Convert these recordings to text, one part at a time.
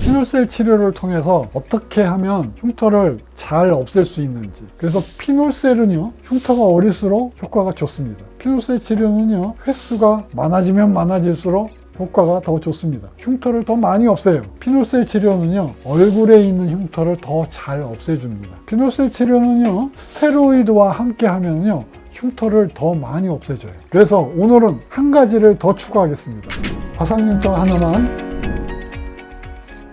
피놀셀 치료를 통해서 어떻게 하면 흉터를 잘 없앨 수 있는지. 그래서 피놀셀은요, 흉터가 어릴수록 효과가 좋습니다. 피놀셀 치료는요, 횟수가 많아지면 많아질수록 효과가 더 좋습니다. 흉터를 더 많이 없애요. 피놀셀 치료는요, 얼굴에 있는 흉터를 더 잘 없애줍니다. 피놀셀 치료는요, 스테로이드와 함께 하면요, 흉터를 더 많이 없애줘요. 그래서 오늘은 한 가지를 더 추가하겠습니다. 화상흉터 하나만.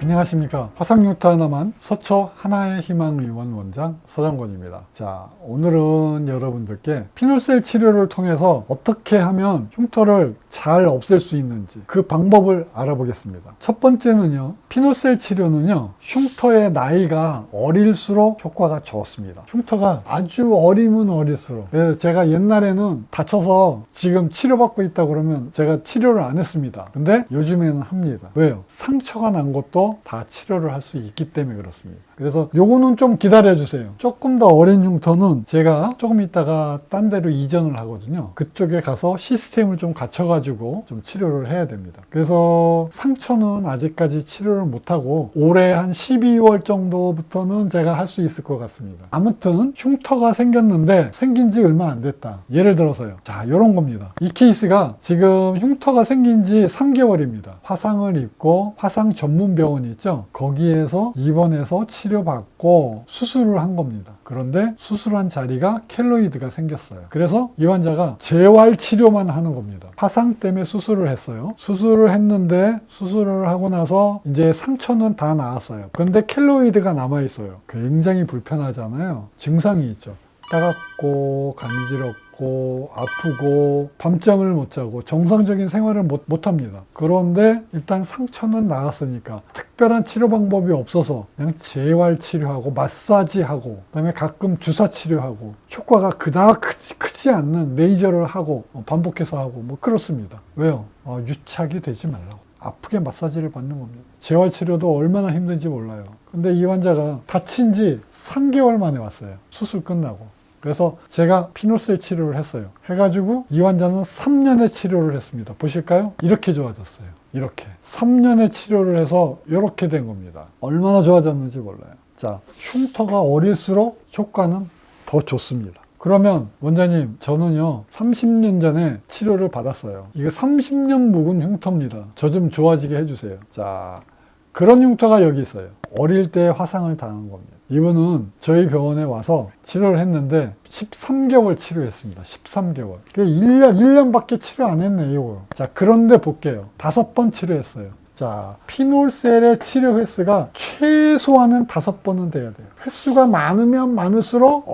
안녕하십니까. 화상흉터 하나만 서초 하나의 희망의원 원장 서정권입니다. 자, 오늘은 여러분들께 피놀셀 치료를 통해서 어떻게 하면 흉터를 잘 없앨 수 있는지 그 방법을 알아보겠습니다. 첫 번째는요, 피놀셀 치료는요, 흉터의 나이가 어릴수록 효과가 좋습니다. 흉터가 아주 어리면 어릴수록. 그래서 제가 옛날에는 다쳐서 지금 치료받고 있다 그러면 제가 치료를 안 했습니다. 근데 요즘에는 합니다. 왜요? 상처가 난 것도 다 치료를 할 수 있기 때문에 그렇습니다. 그래서 요거는 좀 기다려 주세요. 조금 더 어린 흉터는 제가 조금 있다가 딴 데로 이전을 하거든요. 그쪽에 가서 시스템을 좀 갖춰가지고 좀 치료를 해야 됩니다. 그래서 상처는 아직까지 치료를 못하고 올해 한 12월 정도부터는 제가 할 수 있을 것 같습니다. 아무튼 흉터가 생겼는데 생긴 지 얼마 안 됐다. 예를 들어서요. 자, 이런 겁니다. 이 케이스가 지금 흉터가 생긴 지 3개월입니다. 화상을 입고 화상 전문 병원이 있죠. 거기에서 입원해서 치료받고 수술을 한 겁니다. 그런데 수술한 자리가 켈로이드가 생겼어요. 그래서 이 환자가 재활 치료만 하는 겁니다. 화상 때문에 수술을 했어요. 수술을 했는데 수술을 하고 나서 이제 상처는 다 나았어요. 그런데 켈로이드가 남아있어요. 굉장히 불편하잖아요. 증상이 있죠. 따갑고 간지럽고 아프고 밤잠을 못 자고 정상적인 생활을 못 합니다. 그런데 일단 상처는 나았으니까 특별한 치료 방법이 없어서 그냥 재활 치료하고 마사지하고 그다음에 가끔 주사 치료하고 효과가 그닥 크지 않는 레이저를 하고 반복해서 하고 뭐 그렇습니다. 왜요? 유착이 되지 말라고. 아프게 마사지를 받는 겁니다. 재활 치료도 얼마나 힘든지 몰라요. 근데 이 환자가 다친 지 3개월 만에 왔어요. 수술 끝나고. 그래서 제가 피놀셀 치료를 했어요. 해가지고 이 환자는 3년의 치료를 했습니다. 보실까요? 이렇게 좋아졌어요. 이렇게. 3년의 치료를 해서 이렇게 된 겁니다. 얼마나 좋아졌는지 몰라요. 자, 흉터가 어릴수록 효과는 더 좋습니다. 그러면 원장님, 저는요 30년 전에 치료를 받았어요. 이게 30년 묵은 흉터입니다. 저 좀 좋아지게 해주세요. 자, 그런 흉터가 여기 있어요. 어릴 때 화상을 당한 겁니다. 이분은 저희 병원에 와서 치료를 했는데 13개월 치료했습니다. 13개월. 1년밖에 치료 안 했네, 이거. 자, 그런데 볼게요. 5번 치료했어요. 자, 피놀셀의 치료 횟수가 최소한은 5번은 돼야 돼요. 횟수가 많으면 많을수록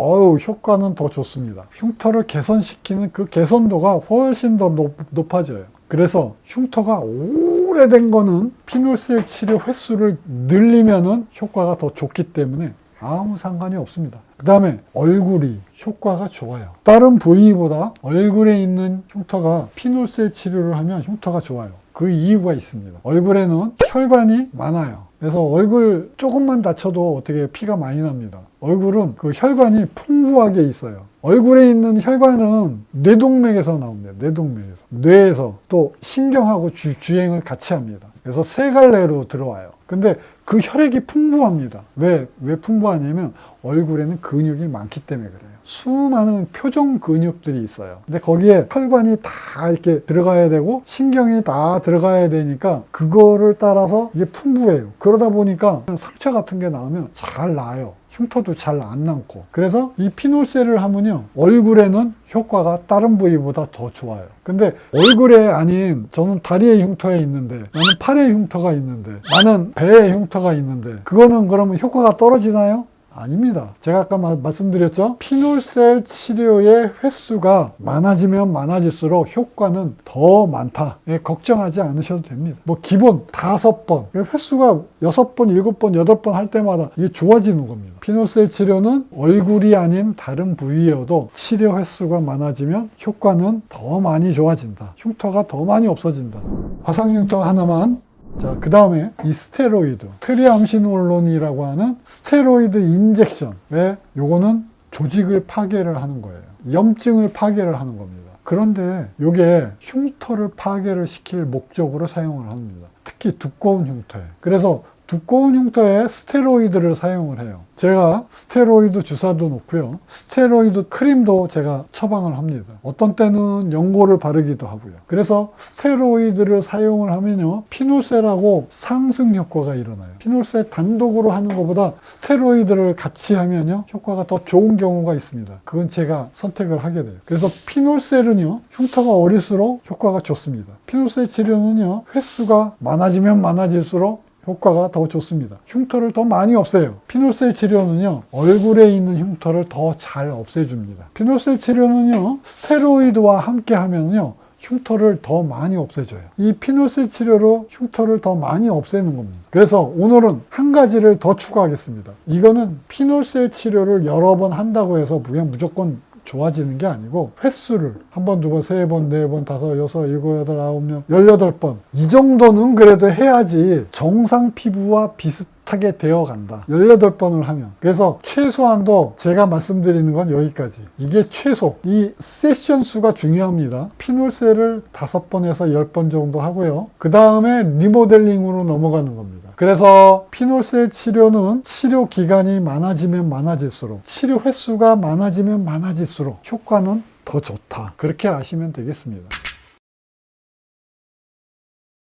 효과는 더 좋습니다. 흉터를 개선시키는 그 개선도가 훨씬 더 높아져요. 그래서 흉터가 오래된 거는 피놀셀 치료 횟수를 늘리면은 효과가 더 좋기 때문에 아무 상관이 없습니다. 그 다음에 얼굴이 효과가 좋아요. 다른 부위보다 얼굴에 있는 흉터가 피놀셀 치료를 하면 흉터가 좋아요. 그 이유가 있습니다. 얼굴에는 혈관이 많아요. 그래서 얼굴 조금만 다쳐도 어떻게 피가 많이 납니다. 얼굴은 그 혈관이 풍부하게 있어요. 얼굴에 있는 혈관은 뇌동맥에서 나옵니다. 뇌동맥에서. 뇌에서 또 신경하고 주행을 같이 합니다. 그래서 세 갈래로 들어와요. 근데 그 혈액이 풍부합니다. 왜 풍부하냐면 얼굴에는 근육이 많기 때문에 그래요. 수많은 표정 근육들이 있어요. 근데 거기에 혈관이 다 이렇게 들어가야 되고 신경이 다 들어가야 되니까 그거를 따라서 이게 풍부해요. 그러다 보니까 상처 같은 게 나오면 잘 나아요. 흉터도 잘 안 남고. 그래서 이 피놀셀을 하면요, 얼굴에는 효과가 다른 부위보다 더 좋아요. 근데 얼굴에 아닌, 저는 다리에 흉터가 있는데, 나는 팔에 흉터가 있는데, 나는 배에 흉터가 있는데, 그거는 그러면 효과가 떨어지나요? 아닙니다. 제가 아까 말씀드렸죠? 피놀셀 치료의 횟수가 많아지면 많아질수록 효과는 더 많다. 걱정하지 않으셔도 됩니다. 뭐 기본 5번, 횟수가 6번, 7번, 8번 할 때마다 이게 좋아지는 겁니다. 피놀셀 치료는 얼굴이 아닌 다른 부위여도 치료 횟수가 많아지면 효과는 더 많이 좋아진다. 흉터가 더 많이 없어진다. 화상흉터 하나만. 자, 그 다음에 이 스테로이드, 트리암시놀론이라고 하는 스테로이드 인젝션. 왜? 요거는 조직을 파괴를 하는 거예요. 염증을 파괴를 하는 겁니다. 그런데 요게 흉터를 파괴를 시킬 목적으로 사용을 합니다. 특히 두꺼운 흉터에. 그래서 두꺼운 흉터에 스테로이드를 사용을 해요. 제가 스테로이드 주사도 놓고요. 스테로이드 크림도 제가 처방을 합니다. 어떤 때는 연고를 바르기도 하고요. 그래서 스테로이드를 사용을 하면요, 피놀셀하고 상승 효과가 일어나요. 피놀셀 단독으로 하는 것보다 스테로이드를 같이 하면요, 효과가 더 좋은 경우가 있습니다. 그건 제가 선택을 하게 돼요. 그래서 피놀셀은요, 흉터가 어릴수록 효과가 좋습니다. 피놀셀 치료는요, 횟수가 많아지면 많아질수록 효과가 더 좋습니다. 흉터를 더 많이 없애요. 피놀셀 치료는요, 얼굴에 있는 흉터를 더 잘 없애줍니다. 피놀셀 치료는요, 스테로이드와 함께 하면요, 흉터를 더 많이 없애줘요. 이 피놀셀 치료로 흉터를 더 많이 없애는 겁니다. 그래서 오늘은 한 가지를 더 추가하겠습니다. 이거는 피놀셀 치료를 여러 번 한다고 해서 그냥 무조건 좋아지는 게 아니고, 횟수를 한 번, 두 번, 세 번, 네 번, 다섯, 여섯, 일곱, 여덟, 아홉, 열, 18번 이 정도는 그래도 해야지 정상 피부와 비슷하게 되어 간다. 18번을 하면. 그래서 최소한도 제가 말씀드리는 건 여기까지. 이게 최소. 이 세션 수가 중요합니다. 피놀셀을 5번에서 10번 정도 하고요. 그 다음에 리모델링으로 넘어가는 겁니다. 그래서 피놀셀 치료는 치료 기간이 많아지면 많아질수록, 치료 횟수가 많아지면 많아질수록 효과는 더 좋다. 그렇게 아시면 되겠습니다.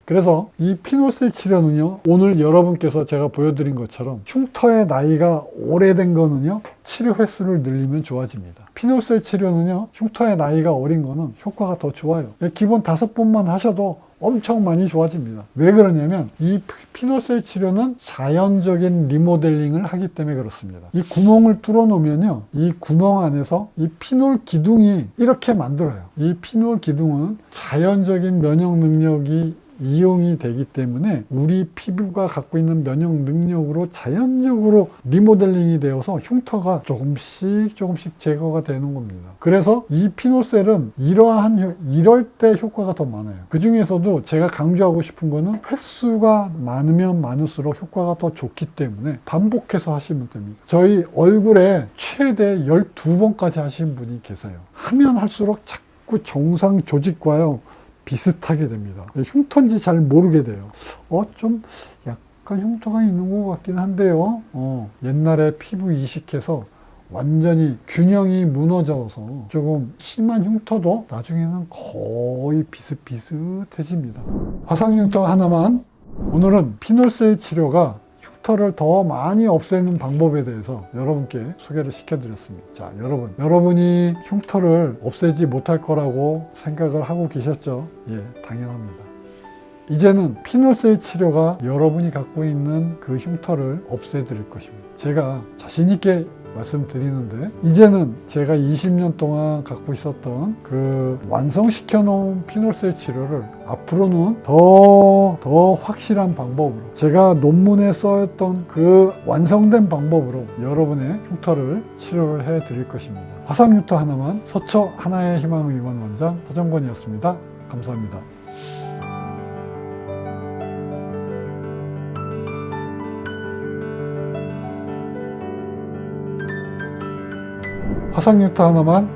그래서 이 피놀셀 치료는요, 오늘 여러분께서 제가 보여드린 것처럼 흉터의 나이가 오래된 거는요, 치료 횟수를 늘리면 좋아집니다. 피놀셀 치료는요, 흉터의 나이가 어린 거는 효과가 더 좋아요. 기본 5번만 하셔도 엄청 많이 좋아집니다. 왜 그러냐면 이 피놀셀 치료는 자연적인 리모델링을 하기 때문에 그렇습니다. 이 구멍을 뚫어 놓으면요, 이 구멍 안에서 이 피놀 기둥이 이렇게 만들어요. 이 피놀 기둥은 자연적인 면역 능력이 이용이 되기 때문에 우리 피부가 갖고 있는 면역 능력으로 자연적으로 리모델링이 되어서 흉터가 조금씩 제거가 되는 겁니다. 그래서 이 피놀셀은 이럴 때 효과가 더 많아요. 그 중에서도 제가 강조하고 싶은 거는 횟수가 많으면 많을수록 효과가 더 좋기 때문에 반복해서 하시면 됩니다. 저희 얼굴에 최대 12번까지 하신 분이 계세요. 하면 할수록 자꾸 정상 조직과요 비슷하게 됩니다. 흉터인지 잘 모르게 돼요. 좀 약간 흉터가 있는 것 같긴 한데요. 옛날에 피부 이식해서 완전히 균형이 무너져서 조금 심한 흉터도 나중에는 거의 비슷비슷해집니다. 화상 흉터 하나만. 오늘은 피놀셀 치료가 흉터를 더 많이 없애는 방법에 대해서 여러분께 소개를 시켜드렸습니다. 자, 여러분이 흉터를 없애지 못할 거라고 생각을 하고 계셨죠? 예, 당연합니다. 이제는 피놀셀 치료가 여러분이 갖고 있는 그 흉터를 없애드릴 것입니다. 제가 자신 있게 말씀드리는데, 이제는 제가 20년 동안 갖고 있었던 그 완성시켜 놓은 피놀셀 치료를 앞으로는 더 확실한 방법으로, 제가 논문에 써있던 그 완성된 방법으로 여러분의 흉터를 치료를 해 드릴 것입니다. 화상 흉터 하나만, 서초 하나의 희망의원 원장 서정권이었습니다. 감사합니다. 화상 흉터 하나만